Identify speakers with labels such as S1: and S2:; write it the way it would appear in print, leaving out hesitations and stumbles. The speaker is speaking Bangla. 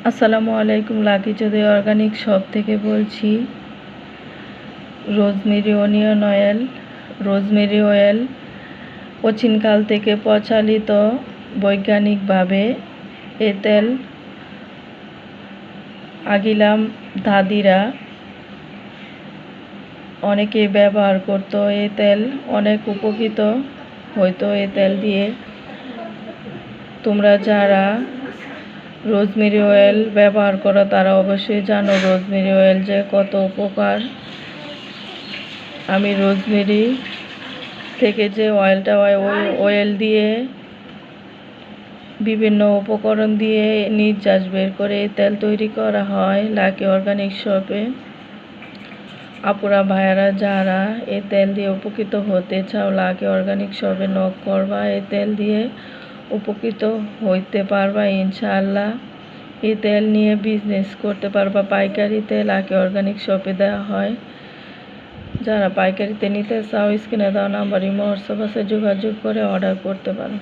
S1: আসসালামু আলাইকুম। লাকি চৌধুরী অর্গানিক শপ থেকে বলছি। রোজমেরি অয়েল প্রাচীনকাল থেকে প্রচলিত বৈজ্ঞানিকভাবে এ তেল আদিলাম দাদিরা অনেকে ব্যবহার করতো। এই তেল অনেক উপকৃত হইতো। এই তেল দিয়ে তোমরা যারা রোজমেরি অয়েল ব্যবহার করো তারা অবশ্যই জানো রোজমেরি অয়েল যে কত উপকার। আমি রোজমেরি থেকে যে অয়েলটা হয় ওই অয়েল দিয়ে বিভিন্ন উপকরণ দিয়ে নির্যাস বের করে এই তেল তৈরি করা হয় লাকি অর্গানিক শপে। আপুরা ভাইয়ারা যারা এই তেল দিয়ে উপকৃত হতে চাও লাকি অর্গানিক শপে নক করবা। এই তেল দিয়ে উপকৃত হইতে পারবা ইনশাআল্লাহ। এই তেল নিয়ে বিজনেস করতে পারবা। পাইকারিতে লাকি অর্গানিক শপে দেওয়া হয়। যারা পাইকারিতে নিতে চাও স্ক্রিনে দেওয়া নাম্বার ইমো হোয়াটসঅ্যাপ আছে, যোগাযোগ করে অর্ডার করতে পারো।